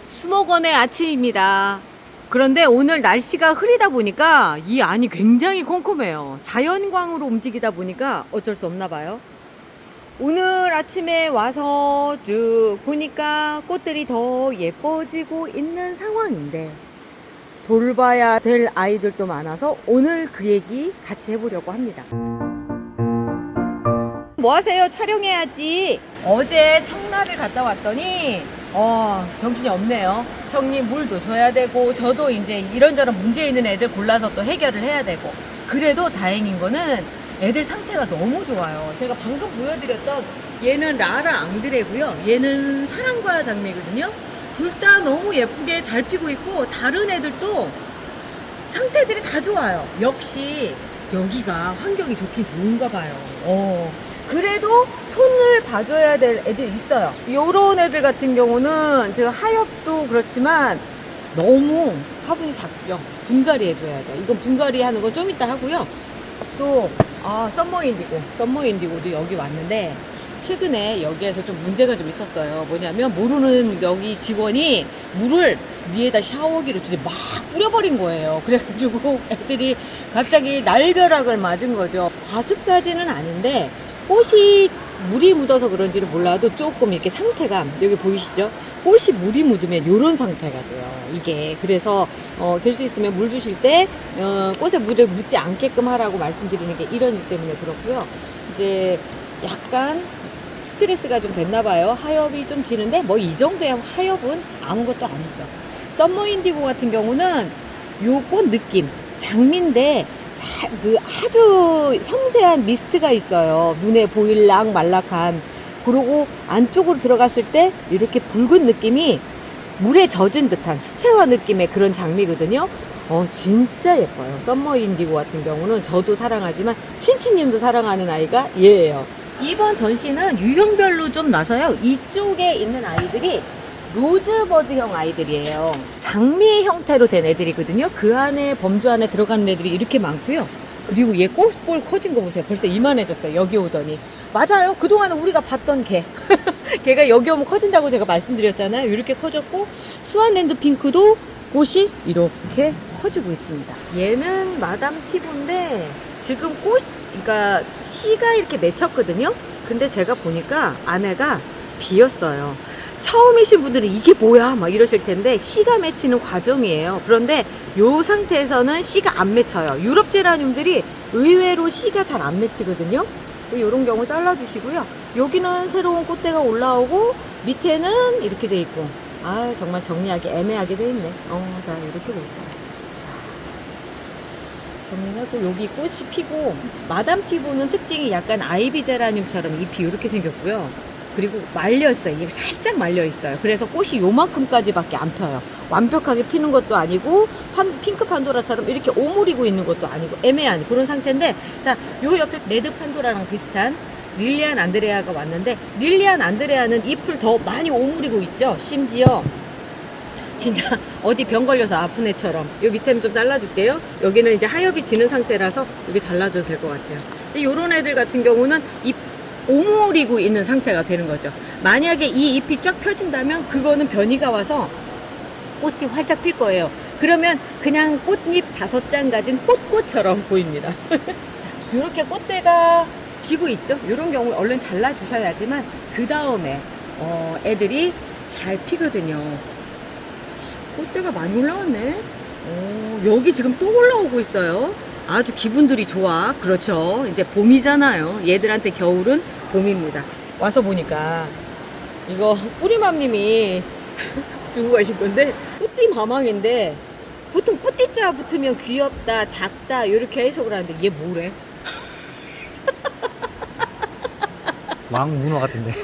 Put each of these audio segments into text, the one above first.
수목원의 아침입니다. 그런데 오늘 날씨가 흐리다 보니까 이 안이 굉장히 컴컴해요. 자연광으로 움직이다 보니까 어쩔 수 없나 봐요. 오늘 아침에 와서 쭉 보니까 꽃들이 더 예뻐지고 있는 상황인데 돌봐야 될 아이들도 많아서 오늘 그 얘기 같이 해보려고 합니다. 뭐 하세요? 촬영해야지. 어제 청라를 갔다 왔더니 정신이 없네요. 청님 물도 줘야 되고 저도 이제 이런저런 문제 있는 애들 골라서 또 해결을 해야 되고, 그래도 다행인 거는 애들 상태가 너무 좋아요. 제가 방금 보여드렸던 얘는 라라 앙드레고요. 얘는 사랑과 장미거든요. 둘 다 너무 예쁘게 잘 피고 있고 다른 애들도 상태들이 다 좋아요. 역시 여기가 환경이 좋긴 좋은가 봐요. 그래도 손을 봐줘야 될 애들이 있어요. 요런 애들 같은 경우는 제가 하엽도 그렇지만 너무 화분이 작죠. 분갈이 해줘야 돼요. 이건 분갈이 하는 건 좀 이따 하고요. 또 썸머 인디고도 여기 왔는데 최근에 여기에서 좀 문제가 좀 있었어요. 뭐냐면 모르는 여기 직원이 물을 위에다 샤워기로 주제 막 뿌려버린 거예요. 그래가지고 애들이 갑자기 날벼락을 맞은 거죠. 과습까지는 아닌데 꽃이 물이 묻어서 그런지는 몰라도 조금 이렇게 상태가, 여기 보이시죠? 꽃이 물이 묻으면 이런 상태가 돼요. 이게 그래서 될 수 있으면 물 주실 때 꽃에 물을 묻지 않게끔 하라고 말씀드리는 게 이런 일 때문에 그렇고요. 이제 약간 스트레스가 좀 됐나 봐요. 하엽이 좀 지는데 뭐 이 정도의 하엽은 아무것도 아니죠. 썸머 인디고 같은 경우는 요 꽃 느낌 장미인데 그 아주 섬세한 미스트가 있어요. 눈에 보일락 말락한. 그리고 안쪽으로 들어갔을 때 이렇게 붉은 느낌이 물에 젖은 듯한 수채화 느낌의 그런 장미거든요. 진짜 예뻐요. 썸머 인디고 같은 경우는 저도 사랑하지만 친친님도 사랑하는 아이가 얘예요. 이번 전시는 유형별로 좀 나서요. 이쪽에 있는 아이들이 로즈버드형 아이들이에요. 장미 형태로 된 애들이거든요. 그 안에 범주 안에 들어가는 애들이 이렇게 많고요. 그리고 얘 꽃볼 커진 거 보세요. 벌써 이만해졌어요. 여기 오더니. 맞아요. 그동안은 우리가 봤던 걔. 걔가 여기 오면 커진다고 제가 말씀드렸잖아요. 이렇게 커졌고, 스완랜드 핑크도 꽃이 이렇게 커지고 있습니다. 얘는 마담 티보인데 지금 그러니까 씨가 이렇게 맺혔거든요. 근데 제가 보니까 안에가 비었어요. 처음이신 분들은 이게 뭐야 막 이러실 텐데 씨가 맺히는 과정이에요. 그런데 이 상태에서는 씨가 안 맺혀요. 유럽 제라늄들이 의외로 씨가 잘 안 맺히거든요. 이런 경우 잘라주시고요. 여기는 새로운 꽃대가 올라오고 밑에는 이렇게 돼 있고, 정말 정리하기 애매하게 돼 있네. 자, 이렇게 돼 있어요. 정리하고 여기 꽃이 피고, 마담 티보는 특징이 약간 아이비 제라늄처럼 잎이 이렇게 생겼고요. 그리고 말려있어요. 이게 살짝 말려있어요. 그래서 꽃이 요만큼까지밖에 안 펴요. 완벽하게 피는 것도 아니고 핑크 판도라처럼 이렇게 오므리고 있는 것도 아니고 애매한 그런 상태인데, 자, 요 옆에 레드 판도라랑 비슷한 릴리안 안드레아가 왔는데, 릴리안 안드레아는 잎을 더 많이 오므리고 있죠. 심지어 진짜 어디 병 걸려서 아픈 애처럼. 요 밑에는 좀 잘라줄게요. 여기는 이제 하엽이 지는 상태라서 여기 잘라줘도 될 것 같아요. 근데 요런 애들 같은 경우는 잎 오므리고 있는 상태가 되는 거죠. 만약에 이 잎이 쫙 펴진다면 그거는 변이가 와서 꽃이 활짝 필 거예요. 그러면 그냥 꽃잎 5장 가진 꽃꽃처럼 보입니다. 이렇게 꽃대가 지고 있죠. 이런 경우에 얼른 잘라주셔야지만 그 다음에 애들이 잘 피거든요. 꽃대가 많이 올라왔네. 여기 지금 또 올라오고 있어요. 아주 기분들이 좋아. 그렇죠. 이제 봄이잖아요. 얘들한테 겨울은 봄입니다. 와서 보니까 이거 뿌리맘님이 두고 가실 건데, 뿌띠 마망인데 보통 뿌띠자 붙으면 귀엽다, 작다 이렇게 해석을 하는데 얘 뭐래? 왕문어 같은데.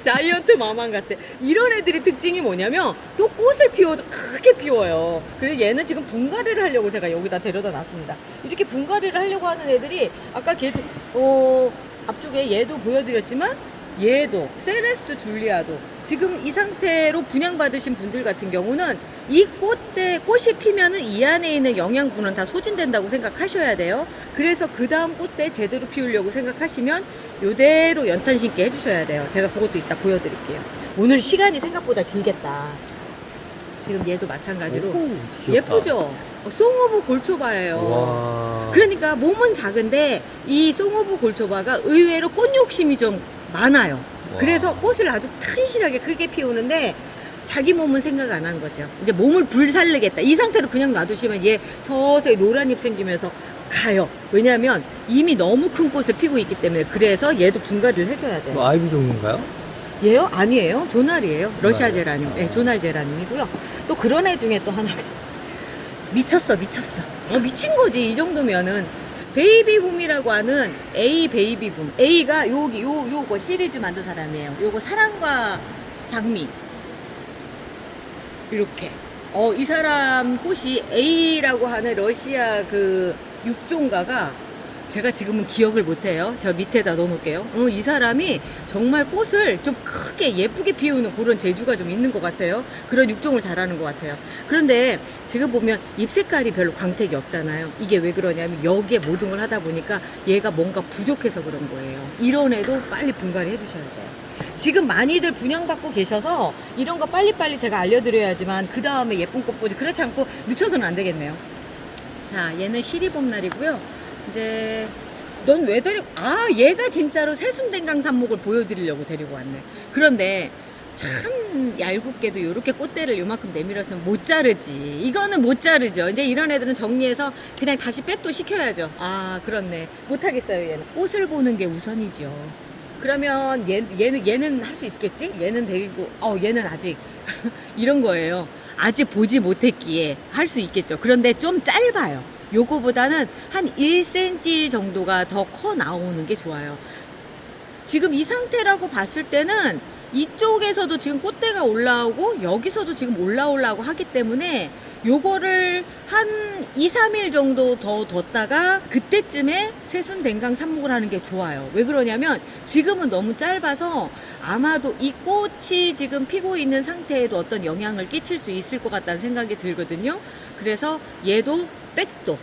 자이언트 마망 같아. 이런 애들의 특징이 뭐냐면 또 꽃을 피워도 크게 피워요. 그래서 얘는 지금 분갈이를 하려고 제가 여기다 데려다 놨습니다. 이렇게 분갈이를 하려고 하는 애들이 아까 걔도 앞쪽에 얘도 보여드렸지만 얘도 세레스트 줄리아도 지금 이 상태로 분양받으신 분들 같은 경우는 이 꽃이 피면은 이 안에 있는 영양분은 다 소진된다고 생각하셔야 돼요. 그래서 그 다음 꽃대 제대로 피우려고 생각하시면 요대로 연탄 심게 해주셔야 돼요. 제가 그것도 이따 보여드릴게요. 오늘 시간이 생각보다 길겠다. 지금 얘도 마찬가지로. 오, 귀엽다. 예쁘죠? 송오브 골초바예요. 와. 그러니까 몸은 작은데 이 송오브 골초바가 의외로 꽃 욕심이 좀 많아요. 와. 그래서 꽃을 아주 튼실하게 크게 피우는데 자기 몸은 생각 안 한 거죠. 이제 몸을 불살르겠다. 이 상태로 그냥 놔두시면 얘 서서히 노란 잎 생기면서 가요. 왜냐하면 이미 너무 큰 꽃을 피고 있기 때문에. 그래서 얘도 분갈이를 해줘야 돼요. 뭐 아이비 종류인가요? 얘요? 아니에요. 조날이에요. 러시아 조날이요? 제라늄. 네, 조날 제라늄이고요. 또 그런 애 중에 또 하나가 미쳤어. 미친 거지. 이 정도면은 베이비붐이라고 하는 A 베이비붐. A가 요거 시리즈 만든 사람이에요. 요거 사랑과 장미. 이렇게. 이 사람 꽃이 A라고 하는 러시아 그 육종가가 제가 지금은 기억을 못해요. 저 밑에다 넣어놓을게요. 이 사람이 정말 꽃을 좀 크게 예쁘게 피우는 그런 재주가 좀 있는 것 같아요. 그런 육종을 잘하는 것 같아요. 그런데 지금 보면 잎 색깔이 별로 광택이 없잖아요. 이게 왜 그러냐면 여기에 모든 걸 하다 보니까 얘가 뭔가 부족해서 그런 거예요. 이런 애도 빨리 분갈이 해주셔야 돼요. 지금 많이들 분양받고 계셔서 이런 거 빨리빨리 제가 알려드려야지만 그 다음에 예쁜 꽃 보지. 그렇지 않고 늦춰서는 안 되겠네요. 자, 얘는 시리봄날이고요. 이제 넌 왜 얘가 진짜로 새순댕강 삽목을 보여드리려고 데리고 왔네. 그런데 참 얄궂게도 이렇게 꽃대를 요만큼 내밀었으면 못 자르지. 이거는 못 자르죠. 이제 이런 애들은 정리해서 그냥 다시 백도 시켜야죠. 아, 그렇네. 못하겠어요. 얘는 꽃을 보는 게 우선이죠. 그러면 얘는 할 수 있겠지? 얘는 데리고 얘는 아직 이런 거예요. 아직 보지 못했기에 할 수 있겠죠. 그런데 좀 짧아요. 요거보다는 한 1cm 정도가 더 커 나오는 게 좋아요. 지금 이 상태라고 봤을 때는 이쪽에서도 지금 꽃대가 올라오고 여기서도 지금 올라오려고 하기 때문에 요거를 한 2, 3일 정도 더 뒀다가 그때쯤에 새순댕강 삽목을 하는 게 좋아요. 왜 그러냐면 지금은 너무 짧아서 아마도 이 꽃이 지금 피고 있는 상태에도 어떤 영향을 끼칠 수 있을 것 같다는 생각이 들거든요. 그래서 얘도 백도.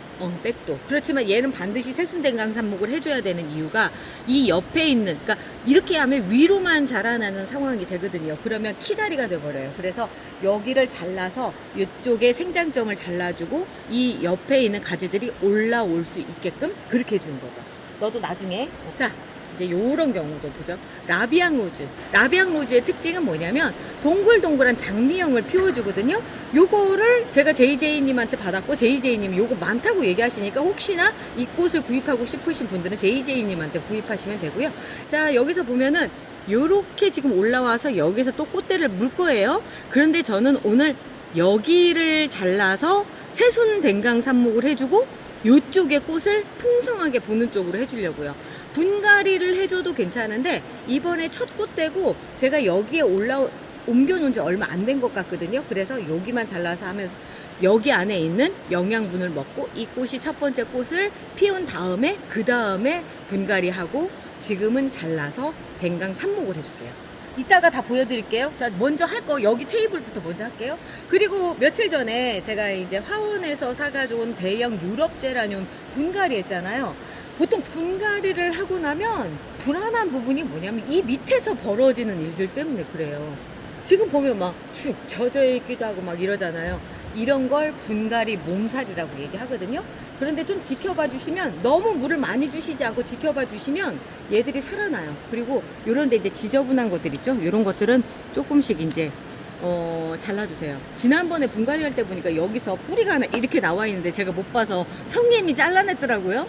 그렇지만 얘는 반드시 새순댕강 삽목을 해줘야 되는 이유가 이 옆에 있는, 그러니까 이렇게 하면 위로만 자라나는 상황이 되거든요. 그러면 키다리가 돼버려요. 그래서 여기를 잘라서 이쪽에 생장점을 잘라주고 이 옆에 있는 가지들이 올라올 수 있게끔 그렇게 해주는 거죠. 너도 나중에. 자, 이제 요런 경우도 보죠. 라비앙 로즈. 라비앙 로즈의 특징은 뭐냐면 동글동글한 장미형을 피워주거든요. 요거를 제가 JJ님한테 받았고 JJ님이 요거 많다고 얘기하시니까 혹시나 이 꽃을 구입하고 싶으신 분들은 JJ님한테 구입하시면 되고요. 자, 여기서 보면은 요렇게 지금 올라와서 여기서 또 꽃대를 물 거예요. 그런데 저는 오늘 여기를 잘라서 새순댕강 삽목을 해주고 요쪽에 꽃을 풍성하게 보는 쪽으로 해주려고요. 분갈이를 해줘도 괜찮은데 이번에 첫 꽃대고 제가 여기에 옮겨놓은 지 얼마 안 된 것 같거든요. 그래서 여기만 잘라서 하면서 여기 안에 있는 영양분을 먹고 이 꽃이 첫 번째 꽃을 피운 다음에 그 다음에 분갈이하고 지금은 잘라서 댕강 삽목을 해줄게요. 이따가 다 보여드릴게요. 자, 먼저 할 거 여기 테이블부터 먼저 할게요. 그리고 며칠 전에 제가 이제 화원에서 사가져온 대형 유럽 제라늄 분갈이 했잖아요. 보통 분갈이를 하고 나면 불안한 부분이 뭐냐면 이 밑에서 벌어지는 일들 때문에 그래요. 지금 보면 막 축 젖어 있기도 하고 막 이러잖아요. 이런 걸 분갈이 몸살이라고 얘기하거든요. 그런데 좀 지켜봐 주시면, 너무 물을 많이 주시지 않고 지켜봐 주시면 얘들이 살아나요. 그리고 요런 데 이제 지저분한 것들 있죠. 요런 것들은 조금씩 이제 잘라주세요. 지난번에 분갈이 할 때 보니까 여기서 뿌리가 하나 이렇게 나와 있는데 제가 못 봐서 청님이 잘라냈더라고요.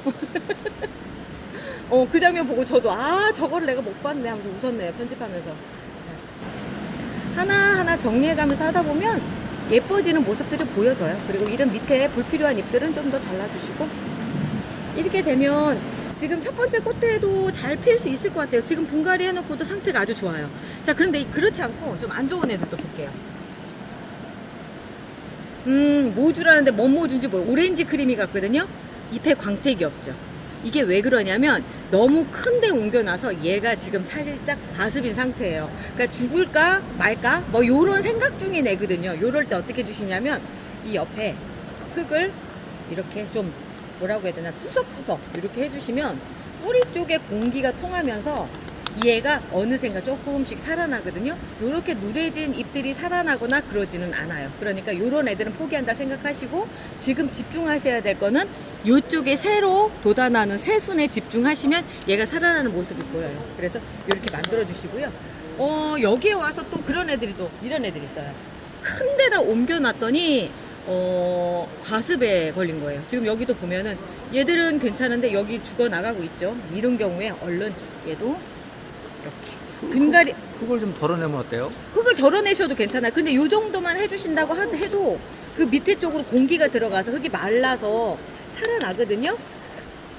그 장면 보고 저도 저거를 내가 못 봤네 하면서 웃었네요. 편집하면서. 하나하나 정리해가면서 하다 보면 예뻐지는 모습들이 보여져요. 그리고 이런 밑에 불필요한 잎들은 좀 더 잘라주시고, 이렇게 되면 지금 첫 번째 꽃대도 잘 필 수 있을 것 같아요. 지금 분갈이 해놓고도 상태가 아주 좋아요. 자, 그런데 그렇지 않고 좀 안 좋은 애들도 볼게요. 모주라는데 뭔 모주인지 오렌지 크리미 같거든요. 잎에 광택이 없죠. 이게 왜 그러냐면 너무 큰데 옮겨놔서 얘가 지금 살짝 과습인 상태예요. 그러니까 죽을까 말까 뭐 요런 생각 중인 애거든요. 요럴 때 어떻게 해주시냐면 이 옆에 흙을 이렇게 좀 뭐라고 해야 되나, 수석수석 이렇게 해주시면 뿌리 쪽에 공기가 통하면서 얘가 어느샌가 조금씩 살아나거든요. 요렇게 누래진 잎들이 살아나거나 그러지는 않아요. 그러니까 요런 애들은 포기한다 생각하시고 지금 집중하셔야 될 거는 요쪽에 새로 돋아나는 새순에 집중하시면 얘가 살아나는 모습이 보여요. 그래서 이렇게 만들어 주시고요. 여기에 와서 또 그런 애들이 또 이런 애들이 있어요. 큰 데다 옮겨놨더니 과습에 걸린 거예요. 지금 여기도 보면은 얘들은 괜찮은데 여기 죽어 나가고 있죠. 이런 경우에 얼른 얘도 이렇게 분갈이 흙을 좀 덜어내면 어때요? 흙을 덜어내셔도 괜찮아요. 근데 요 정도만 해주신다고 해도 그 밑에 쪽으로 공기가 들어가서 흙이 말라서 살아나거든요.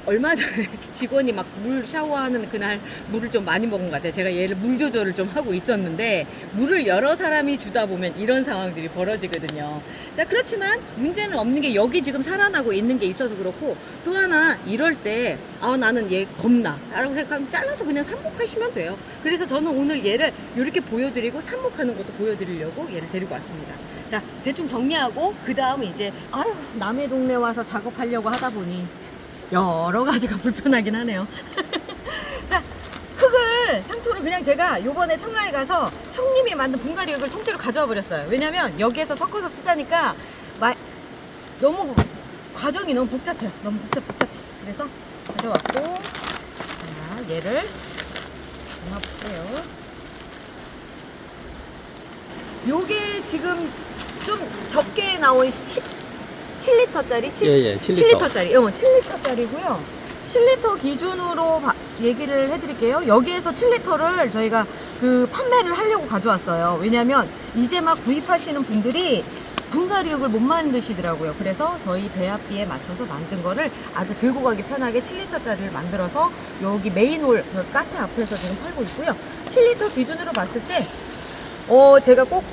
얼마 전에 직원이 막 물 샤워하는 그날 물을 좀 많이 먹은 것 같아요. 제가 얘를 물 조절을 좀 하고 있었는데 물을 여러 사람이 주다 보면 이런 상황들이 벌어지거든요. 자, 그렇지만 문제는 없는 게 여기 지금 살아나고 있는 게 있어서 그렇고 또 하나 이럴 때 나는 얘 겁나 라고 생각하면 잘라서 그냥 삽목하시면 돼요. 그래서 저는 오늘 얘를 이렇게 보여드리고 삽목하는 것도 보여드리려고 얘를 데리고 왔습니다. 자, 대충 정리하고 그 다음 이제 남의 동네 와서 작업하려고 하다 보니 여러 가지가 불편하긴 하네요. 자, 흙을 상토를 그냥 제가 요번에 청라에 가서 청님이 만든 분갈이 흙을 통째로 가져와 버렸어요. 왜냐면 여기에서 섞어서 쓰자니까 너무 과정이 너무 복잡해요. 너무 복잡해. 그래서 가져왔고, 자, 얘를 담아볼게요. 요게 지금 좀 적게 나온 7리터짜리? 예, 7리터. 7리터짜리. 7리터짜리고요. 7리터 기준으로 얘기를 해드릴게요. 여기에서 7리터를 저희가 그 판매를 하려고 가져왔어요. 왜냐면 이제 막 구입하시는 분들이 분갈이육을 못 만드시더라고요. 그래서 저희 배합비에 맞춰서 만든 거를 아주 들고 가기 편하게 7리터짜리를 만들어서 여기 메인홀 그 카페 앞에서 지금 팔고 있고요. 7리터 기준으로 봤을 때 제가 꼭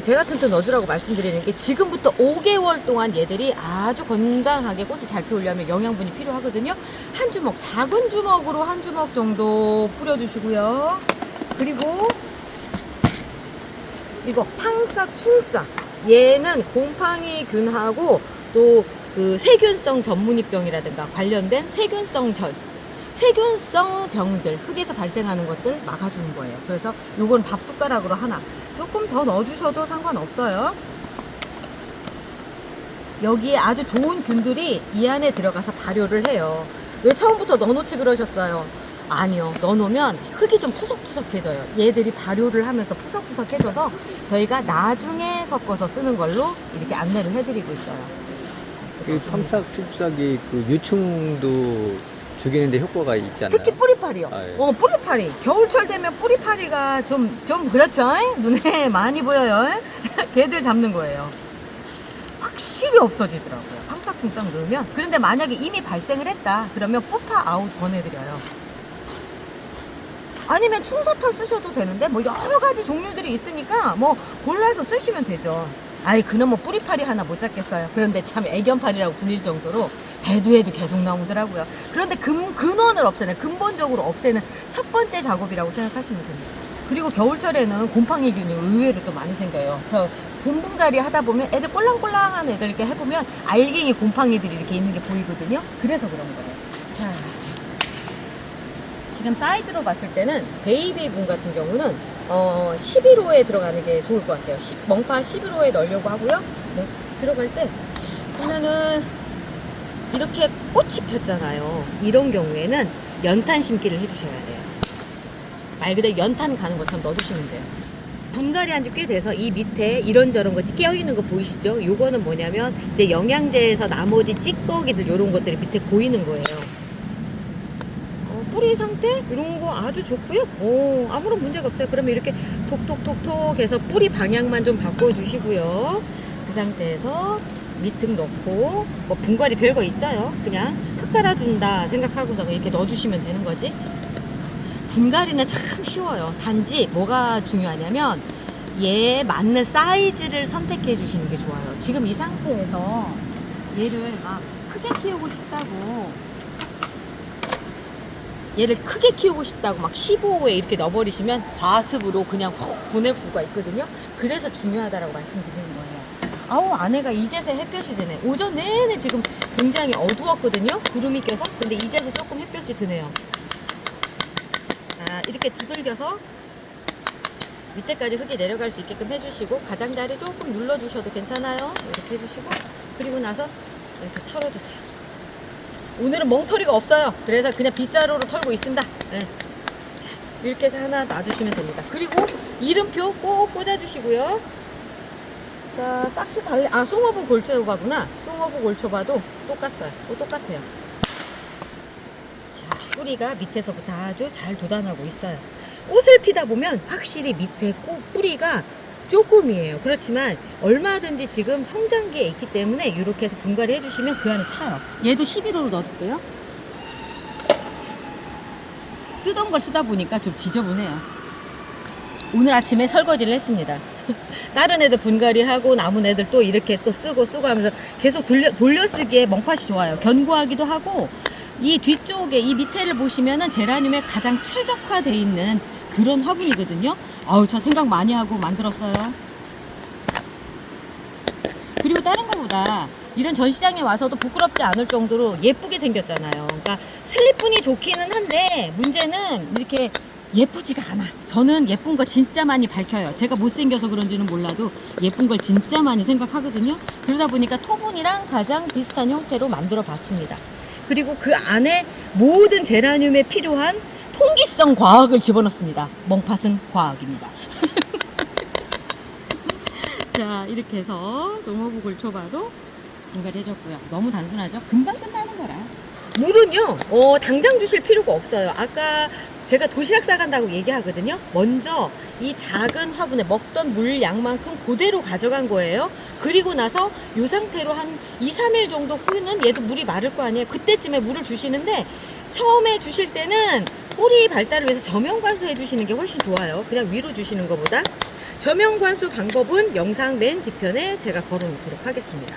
제가 튼튼 넣어주라고 말씀드리는 게 지금부터 5개월 동안 얘들이 아주 건강하게 꽃을 잘 피우려면 영양분이 필요하거든요. 한 주먹, 작은 주먹으로 한 주먹 정도 뿌려주시고요. 그리고 이거 팡싹 충싹, 얘는 곰팡이 균하고 또 그 세균성 전문이병이라든가 관련된 세균성 병들, 흙에서 발생하는 것들 막아주는 거예요. 그래서 요건 밥 숟가락으로 하나 조금 더 넣어주셔도 상관없어요. 여기에 아주 좋은 균들이 이 안에 들어가서 발효를 해요. 왜 처음부터 넣어놓지 그러셨어요? 아니요, 넣어놓으면 흙이 좀 푸석푸석해져요. 얘들이 발효를 하면서 푸석푸석해져서 저희가 나중에 섞어서 쓰는 걸로 이렇게 안내를 해드리고 있어요. 이 팜삭축삭이 그 유충도 죽이는데 효과가 있지 않나요? 특히 뿌리파리요. 예. 뿌리파리. 겨울철 되면 뿌리파리가 좀 그렇죠? 눈에 많이 보여요. 걔들 잡는 거예요. 확실히 없어지더라고요. 팡싹충싹 넣으면. 그런데 만약에 이미 발생을 했다. 그러면 뽀파 아웃 보내드려요. 아니면 충사탄 쓰셔도 되는데 뭐 여러 가지 종류들이 있으니까 뭐 골라서 쓰시면 되죠. 그놈 뭐 뿌리파리 하나 못 잡겠어요. 그런데 참 애견파리라고 불릴 정도로 해도 계속 나오더라고요. 그런데 근원을 없애는, 근본적으로 없애는 첫 번째 작업이라고 생각하시면 됩니다. 그리고 겨울철에는 곰팡이균이 의외로 또 많이 생겨요. 저 봄분갈이 하다 보면 애들 꼴랑꼴랑한 애들 이렇게 해보면 알갱이 곰팡이들이 이렇게 있는 게 보이거든요. 그래서 그런 거예요. 자, 지금 사이즈로 봤을 때는 베이비붐 같은 경우는 11호에 들어가는 게 좋을 것 같아요. 멍파 11호에 넣으려고 하고요. 네, 들어갈 때 보면은 이렇게 꽃이 폈잖아요. 이런 경우에는 연탄 심기를 해주셔야 돼요. 말 그대로 연탄 가는 것처럼 넣어주시면 돼요. 분갈이 한 지 꽤 돼서 이 밑에 이런저런 거 끼어있는 거 보이시죠? 요거는 뭐냐면 이제 영양제에서 나머지 찌꺼기들 요런 것들이 밑에 보이는 거예요. 뿌리 상태 이런 거 아주 좋고요. 아무런 문제가 없어요. 그러면 이렇게 톡톡톡톡 해서 뿌리 방향만 좀 바꿔주시고요. 그 상태에서 밑흙 넣고 뭐 분갈이 별거 있어요. 그냥 흙 깔아준다 생각하고서 이렇게 넣어주시면 되는 거지. 분갈이는 참 쉬워요. 단지 뭐가 중요하냐면 얘에 맞는 사이즈를 선택해 주시는 게 좋아요. 지금 이 상태에서 얘를 막 크게 키우고 싶다고 막 15호에 이렇게 넣어버리시면 과습으로 그냥 확 보낼 수가 있거든요. 그래서 중요하다라고 말씀드리는 거예요. 안에가 이제서 햇볕이 드네. 오전 내내 지금 굉장히 어두웠거든요. 구름이 껴서. 근데 이제서 조금 햇볕이 드네요. 이렇게 두들겨서 밑에까지 흙이 내려갈 수 있게끔 해주시고 가장자리 조금 눌러주셔도 괜찮아요. 이렇게 해주시고 그리고 나서 이렇게 털어주세요. 오늘은 멍털이가 없어요. 그래서 그냥 빗자루로 털고 있습니다. 네. 자, 이렇게 해서 하나 놔주시면 됩니다. 그리고 이름표 꼭 꽂아주시고요. 자, 싹스 달래, 송어부 골초바구나. 송어부 골초바도 똑같아요. 똑같아요. 자, 뿌리가 밑에서부터 아주 잘 돋아나고 있어요. 꽃을 피다 보면 확실히 밑에 꽃 뿌리가 조금이에요. 그렇지만 얼마든지 지금 성장기에 있기 때문에 이렇게 해서 분갈이 해주시면 그 안에 차요. 얘도 11호로 넣어줄게요. 쓰던 걸 쓰다 보니까 좀 지저분해요. 오늘 아침에 설거지를 했습니다. 다른 애들 분갈이하고 남은 애들 또 이렇게 또 쓰고 하면서 계속 돌려쓰기에 멍팟이 좋아요. 견고하기도 하고 이 뒤쪽에 이 밑에를 보시면은 제라늄에 가장 최적화되어 있는 그런 화분이거든요. 아우, 저 생각 많이 하고 만들었어요. 그리고 다른 거보다 이런 전시장에 와서도 부끄럽지 않을 정도로 예쁘게 생겼잖아요. 그러니까 슬립분이 좋기는 한데 문제는 이렇게 예쁘지가 않아. 저는 예쁜 거 진짜 많이 밝혀요. 제가 못생겨서 그런지는 몰라도 예쁜 걸 진짜 많이 생각하거든요. 그러다 보니까 토분이랑 가장 비슷한 형태로 만들어 봤습니다. 그리고 그 안에 모든 제라늄에 필요한 통기성 과학을 집어넣습니다. 멍팟은 과학입니다. 자, 이렇게 해서 송어부 골초바도 분갈이 해줬고요. 너무 단순하죠? 금방 끝나는 거라. 물은요, 당장 주실 필요가 없어요. 아까 제가 도시락 싸간다고 얘기하거든요. 먼저 이 작은 화분에 먹던 물 양만큼 그대로 가져간 거예요. 그리고 나서 이 상태로 한 2, 3일 정도 후는 얘도 물이 마를 거 아니에요. 그때쯤에 물을 주시는데 처음에 주실 때는 뿌리 발달을 위해서 저명관수 해주시는 게 훨씬 좋아요. 그냥 위로 주시는 것보다. 저명관수 방법은 영상 맨 뒤편에 제가 걸어놓도록 하겠습니다.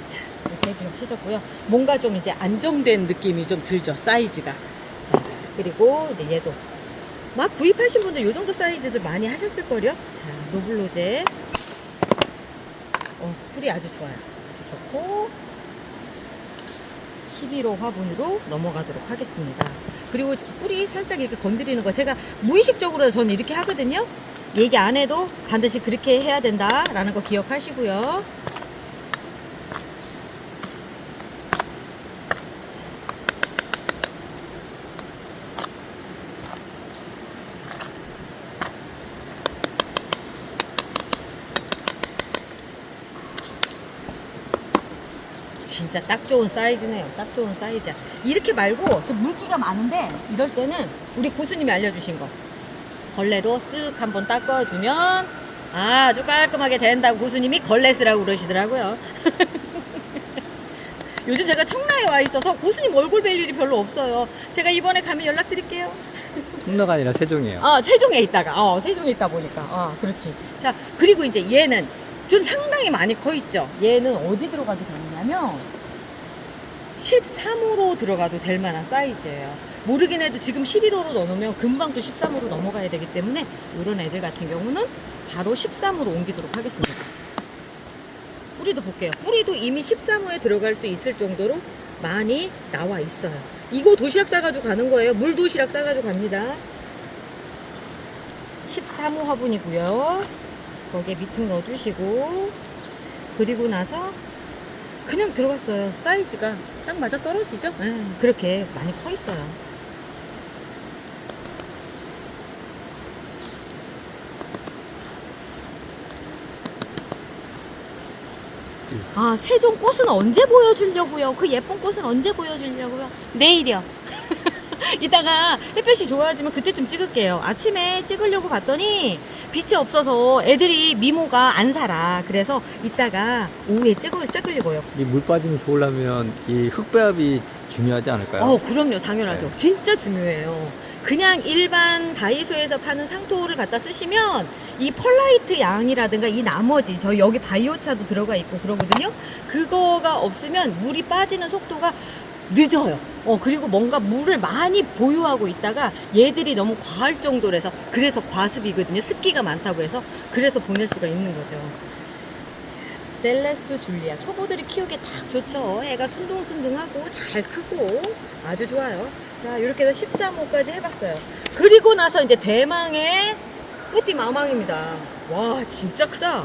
자, 이렇게 좀 해줬고요. 뭔가 좀 이제 안정된 느낌이 좀 들죠, 사이즈가. 자, 그리고 이제 얘도 막 구입하신 분들 요 정도 사이즈들 많이 하셨을걸요. 자, 노블로제. 뿌리 아주 좋아요. 아주 좋고 11호 화분으로 넘어가도록 하겠습니다. 그리고 뿌리 살짝 이렇게 건드리는 거 제가 무의식적으로 저는 이렇게 하거든요. 얘기 안 해도 반드시 그렇게 해야 된다라는 거 기억하시고요. 진짜 딱 좋은 사이즈네요. 딱 좋은 사이즈야. 이렇게 말고 좀 물기가 많은데 이럴 때는 우리 고수님이 알려주신 거 걸레로 쓱 한번 닦아주면 아주 깔끔하게 된다고 고수님이 걸레 쓰라고 그러시더라고요. 요즘 제가 청라에 와 있어서 고수님 얼굴 뵐 일이 별로 없어요. 제가 이번에 가면 연락드릴게요. 청라가 아니라 세종이에요. 세종에 있다가 세종에 있다 보니까 그렇지. 자, 그리고 이제 얘는 좀 상당히 많이 커 있죠. 얘는 어디 들어가도 되느냐면 13호로 들어가도 될 만한 사이즈예요. 모르긴 해도 지금 11호로 넣어놓으면 금방 또 13호로 넘어가야 되기 때문에 이런 애들 같은 경우는 바로 13호로 옮기도록 하겠습니다. 뿌리도 볼게요. 뿌리도 이미 13호에 들어갈 수 있을 정도로 많이 나와 있어요. 이거 도시락 싸가지고 가는 거예요. 물 도시락 싸가지고 갑니다. 13호 화분이고요. 거기에 밑을 넣어주시고 그리고 나서 그냥 들어갔어요. 사이즈가 딱 맞아 떨어지죠? 그렇게 많이 커 있어요. 세종 꽃은 언제 보여주려고요? 그 예쁜 꽃은 언제 보여주려고요? 내일이요. 이따가 햇볕이 좋아지면 그때쯤 찍을게요. 아침에 찍으려고 봤더니 빛이 없어서 애들이 미모가 안 살아. 그래서 이따가 오후에 찍으려고요. 이 물 빠짐이 좋으려면 이 흙배합이 중요하지 않을까요? 그럼요. 당연하죠. 네. 진짜 중요해요. 그냥 일반 다이소에서 파는 상토를 갖다 쓰시면 이 펄라이트 양이라든가 이 나머지 저희 여기 바이오차도 들어가 있고 그러거든요. 그거가 없으면 물이 빠지는 속도가 늦어요. 그리고 뭔가 물을 많이 보유하고 있다가 얘들이 너무 과할 정도라서 그래서 과습이거든요. 습기가 많다고 해서 그래서 보낼 수가 있는 거죠. 셀레스트 줄리아. 초보들이 키우기 딱 좋죠. 애가 순둥순둥하고 잘 크고 아주 좋아요. 자, 이렇게 해서 13호까지 해봤어요. 그리고 나서 이제 대망의 뿌띠마망입니다. 와, 진짜 크다.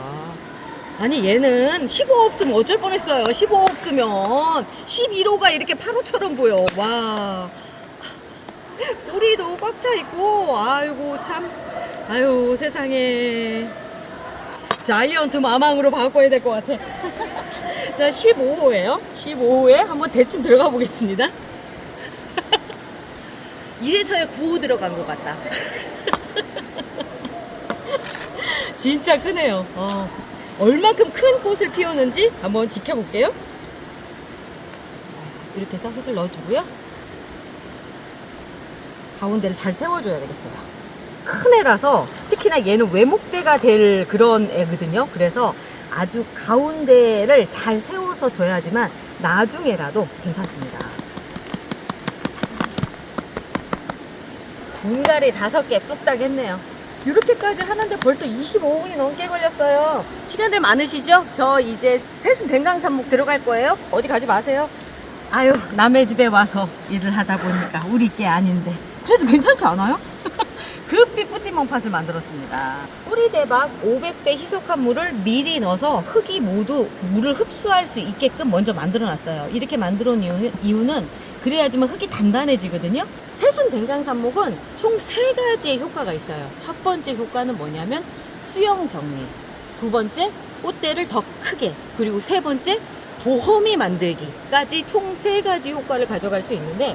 아니, 얘는 15 없으면 어쩔 뻔했어요. 15 없으면 11호가 이렇게 8호처럼 보여. 와, 뿌리도 꽉 차 있고, 아이고 참, 아유 세상에. 자이언트 마망으로 바꿔야 될 것 같아. 자, 15호예요. 15호에 한번 대충 들어가 보겠습니다. 이래서야 9호 들어간 것 같다. 진짜 크네요. 얼만큼 큰 꽃을 피우는지 한번 지켜볼게요. 이렇게 해서 흙을 넣어주고요. 가운데를 잘 세워줘야 되겠어요. 큰 애라서 특히나 얘는 외목대가 될 그런 애거든요. 그래서 아주 가운데를 잘 세워서 줘야지만 나중에라도 괜찮습니다. 분갈이 5개 뚝딱 했네요. 이렇게까지 하는데 벌써 25분이 넘게 걸렸어요. 시간들 많으시죠? 저 이제 새순 댕강산목 들어갈 거예요. 어디 가지 마세요. 아유, 남의 집에 와서 일을 하다 보니까 우리 게 아닌데 그래도 괜찮지 않아요? 급히 뿌띠멍팥을 만들었습니다. 뿌리대박 500배 희석한 물을 미리 넣어서 흙이 모두 물을 흡수할 수 있게끔 먼저 만들어 놨어요. 이렇게 만들어 놓은 이유는 그래야지만 흙이 단단해지거든요. 새순 댕강산목은 총 3가지의 효과가 있어요. 첫 번째 효과는 뭐냐면 수영 정리, 두 번째 꽃대를 더 크게, 그리고 세 번째 보험이 만들기까지 총 3가지 효과를 가져갈 수 있는데,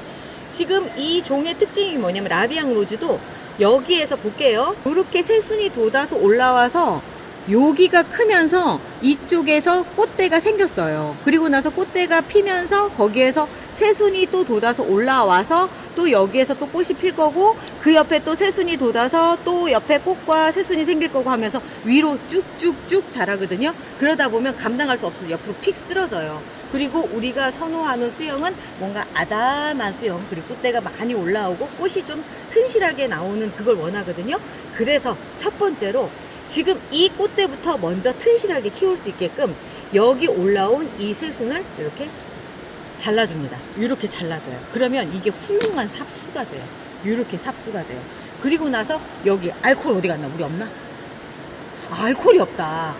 지금 이 종의 특징이 뭐냐면 라비앙 로즈도 여기에서 볼게요. 이렇게 새순이 돋아서 올라와서 여기가 크면서 이쪽에서 꽃대가 생겼어요. 그리고 나서 꽃대가 피면서 거기에서 새순이 또 돋아서 올라와서 또 여기에서 또 꽃이 필 거고, 그 옆에 또 새순이 돋아서 또 옆에 꽃과 새순이 생길 거고 하면서 위로 쭉쭉쭉 자라거든요. 그러다 보면 감당할 수 없어서 옆으로 픽 쓰러져요. 그리고 우리가 선호하는 수영은 뭔가 아담한 수영, 그리고 꽃대가 많이 올라오고 꽃이 좀 튼실하게 나오는 그걸 원하거든요. 그래서 첫 번째로 지금 이 꽃대부터 먼저 튼실하게 키울 수 있게끔 여기 올라온 이 새순을 이렇게 잘라줍니다. 이렇게 잘라줘요. 그러면 이게 훌륭한 삽수가 돼요. 이렇게 삽수가 돼요. 그리고 나서 여기 알코올 어디 갔나? 우리 없나? 아, 알코올이 없다.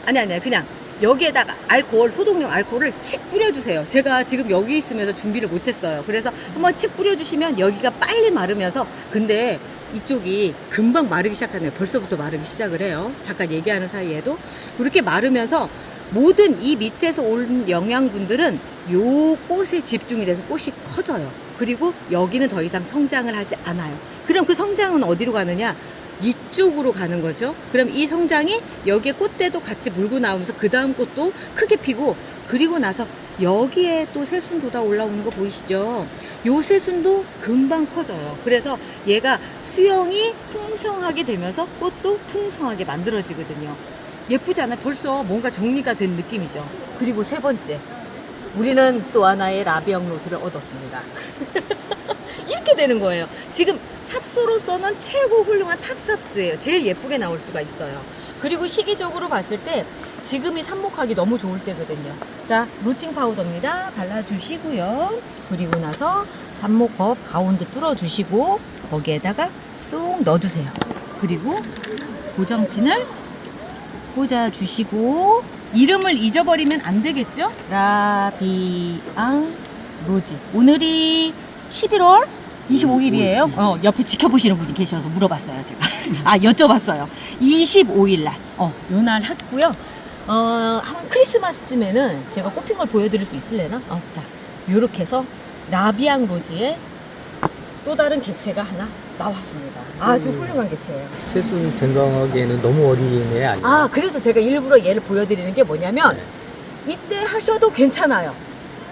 아니 그냥 여기에다가 알코올, 소독용 알코올을 칙 뿌려주세요. 제가 지금 여기 있으면서 준비를 못했어요. 그래서 한번 칙 뿌려주시면 여기가 빨리 마르면서, 근데 이쪽이 금방 마르기 시작하네요. 벌써부터 마르기 시작을 해요. 잠깐 얘기하는 사이에도 이렇게 마르면서 모든 이 밑에서 온 영양분들은 요 꽃에 집중이 돼서 꽃이 커져요. 그리고 여기는 더 이상 성장을 하지 않아요. 그럼 그 성장은 어디로 가느냐? 이쪽으로 가는 거죠. 그럼 이 성장이 여기에 꽃대도 같이 물고 나오면서 그 다음 꽃도 크게 피고, 그리고 나서 여기에 또 새순 돋아 올라오는 거 보이시죠? 요 새순도 금방 커져요. 그래서 얘가 수영이 풍성하게 되면서 꽃도 풍성하게 만들어지거든요. 예쁘지 않아요? 벌써 뭔가 정리가 된 느낌이죠. 그리고 세 번째, 우리는 또 하나의 라비앙 로즈를 얻었습니다. 이렇게 되는 거예요. 지금 삽수로서는 최고 훌륭한 탑삽수예요. 제일 예쁘게 나올 수가 있어요. 그리고 시기적으로 봤을 때 지금이 삽목하기 너무 좋을 때거든요. 자, 루팅 파우더입니다. 발라주시고요. 그리고 나서 삽목법 가운데 뚫어주시고 거기에다가 쏙 넣어주세요. 그리고 고정핀을 꽂아주시고, 이름을 잊어버리면 안 되겠죠? 라비앙 로즈. 오늘이 11월 25일이에요. 옆에 지켜보시는 분이 계셔서 물어봤어요, 제가. 여쭤봤어요. 25일 날. 요 날 했고요. 한 크리스마스쯤에는 제가 꽃핀 걸 보여드릴 수 있을래나? 자, 요렇게 해서 라비앙 로즈의 또 다른 개체가 하나 나왔습니다. 아주 훌륭한 개체예요. 새순 댕강하기에는 너무 어린 애 아니에요? 그래서 제가 일부러 얘를 보여드리는 게 뭐냐면, 이때 하셔도 괜찮아요.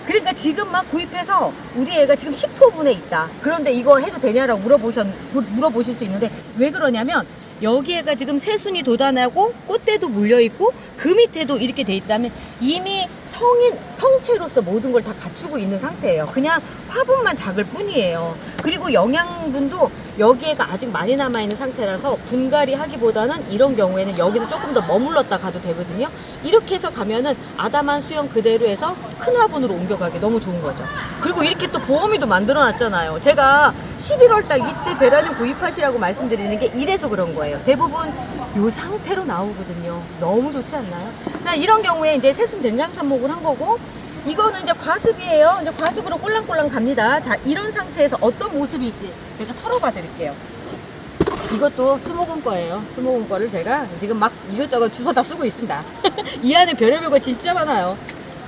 그러니까 지금 막 구입해서 우리 애가 지금 10호분에 있다. 그런데 이거 해도 되냐라고 물어보실 수 있는데, 왜 그러냐면 여기에가 지금 새순이 돋아나고 꽃대도 물려있고 그 밑에도 이렇게 돼 있다면 이미 성체로서 모든 걸 다 갖추고 있는 상태예요. 그냥 화분만 작을 뿐이에요. 그리고 영양분도 여기에가 아직 많이 남아있는 상태라서 분갈이 하기보다는 이런 경우에는 여기서 조금 더 머물렀다 가도 되거든요. 이렇게 해서 가면은 아담한 수영 그대로 해서 큰 화분으로 옮겨가기 너무 좋은 거죠. 그리고 이렇게 또 보험이도 만들어 놨잖아요. 제가 11월달 이때 제라늄 구입하시라고 말씀드리는 게 이래서 그런 거예요. 대부분 이 상태로 나오거든요. 너무 좋지 않나요? 자, 이런 경우에 이제 새순 된장 삽목을 한 거고, 이거는 이제 과습이에요. 이제 과습으로 꼴랑꼴랑 갑니다. 자, 이런 상태에서 어떤 모습일지 제가 털어봐 드릴게요. 이것도 수목원 거예요. 수목원 거를 제가 지금 막 이것저것 주워 다 쓰고 있습니다. 이 안에 별의별 거 진짜 많아요.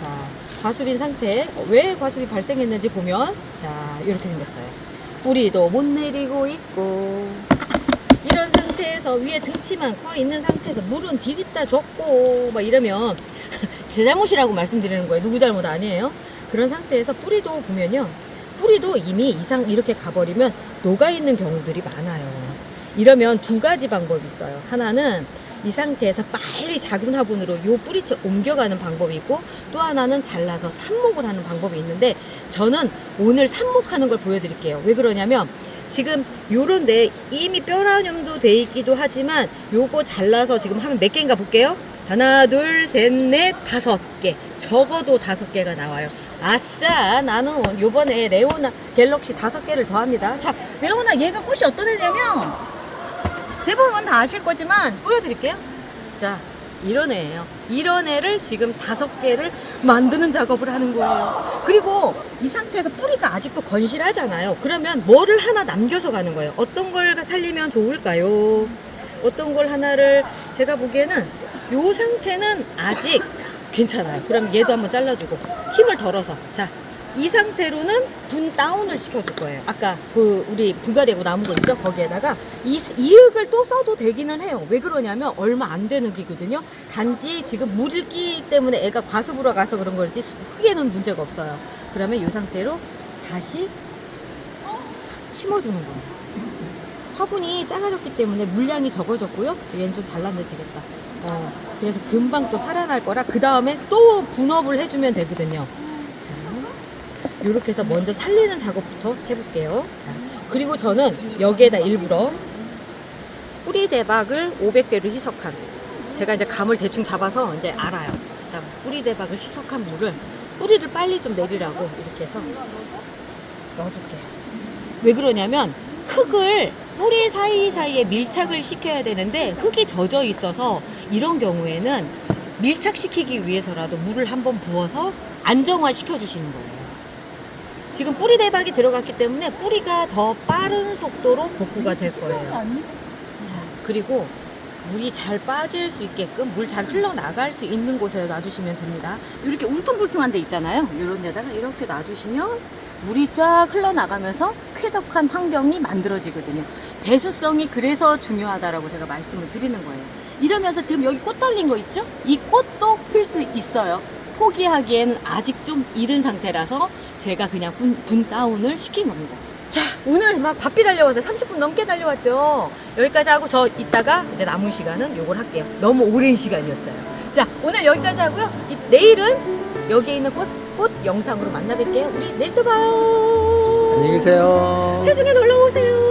자, 과습인 상태. 왜 과습이 발생했는지 보면, 자, 이렇게 생겼어요. 뿌리도 못 내리고 있고, 이런 상태에서 위에 등치만 커 있는 상태에서 물은 디귿다 줬고 막 이러면 제 잘못이라고 말씀드리는 거예요. 누구 잘못 아니에요. 그런 상태에서 뿌리도 보면요, 뿌리도 이미 이상 이렇게 가버리면 녹아있는 경우들이 많아요. 이러면 두 가지 방법이 있어요. 하나는 이 상태에서 빨리 작은 화분으로 요 뿌리채 옮겨가는 방법이 있고, 또 하나는 잘라서 삽목을 하는 방법이 있는데, 저는 오늘 삽목하는 걸 보여드릴게요. 왜 그러냐면 지금 요런데 이미 뼈라늄도 돼 있기도 하지만 요거 잘라서 지금 하면 몇 개인가 볼게요. 하나, 둘, 셋, 넷, 5개. 적어도 5개가 나와요. 아싸, 나는 요번에 레오나 갤럭시 5개를 더합니다. 자, 레오나 얘가 꽃이 어떤 애냐면, 대부분 다 아실 거지만 보여드릴게요. 자, 이런 애예요. 이런 애를 지금 5개를 만드는 작업을 하는 거예요. 그리고 이 상태에서 뿌리가 아직도 건실하잖아요. 그러면 뭐를 하나 남겨서 가는 거예요. 어떤 걸 살리면 좋을까요? 어떤 걸 하나를, 제가 보기에는 이 상태는 아직 괜찮아요. 그럼 얘도 한번 잘라주고 힘을 덜어서, 자, 이 상태로는 분 다운을 시켜줄 거예요. 아까 그 우리 분갈이하고 남은 거 있죠? 거기에다가 이 흙을 또 써도 되기는 해요. 왜 그러냐면 얼마 안 되는 흙이거든요. 단지 지금 물기 때문에 애가 과습으로 가서 그런 거지 흙에는 문제가 없어요. 그러면 이 상태로 다시 심어주는 거예요. 화분이 작아졌기 때문에 물량이 적어졌고요. 얘는 좀 잘라내도 되겠다. 그래서 금방 또 살아날 거라 그 다음에 또 분업을 해주면 되거든요. 이렇게 해서 먼저 살리는 작업부터 해볼게요. 자, 그리고 저는 여기에다 일부러 뿌리 대박을 500배로 희석한, 제가 이제 감을 대충 잡아서 이제 알아요. 자, 뿌리 대박을 희석한 물을, 뿌리를 빨리 좀 내리라고 이렇게 해서 넣어줄게요. 왜 그러냐면 흙을 뿌리 사이사이에 밀착을 시켜야 되는데 흙이 젖어 있어서 이런 경우에는 밀착시키기 위해서라도 물을 한번 부어서 안정화 시켜주시는 거예요. 지금 뿌리 대박이 들어갔기 때문에 뿌리가 더 빠른 속도로 복구가 될 거예요. 자, 그리고 물이 잘 빠질 수 있게끔 물 잘 흘러나갈 수 있는 곳에 놔주시면 됩니다. 이렇게 울퉁불퉁한 데 있잖아요. 이런 데다가 이렇게 놔주시면 물이 쫙 흘러나가면서 쾌적한 환경이 만들어지거든요. 배수성이 그래서 중요하다라고 제가 말씀을 드리는 거예요. 이러면서 지금 여기 꽃 달린 거 있죠? 이 꽃도 필 수 있어요. 포기하기에는 아직 좀 이른 상태라서 제가 그냥 분 다운을 시킨 겁니다. 자, 오늘 막 바삐 달려와서 30분 넘게 달려왔죠. 여기까지 하고 저 이따가 이제 남은 시간은 요걸 할게요. 너무 오랜 시간이었어요. 자, 오늘 여기까지 하고요. 내일은 여기에 있는 꽃 영상으로 만나 뵐게요. 우리 내일 또 봐요. 안녕히 계세요. 세종에 놀러 오세요.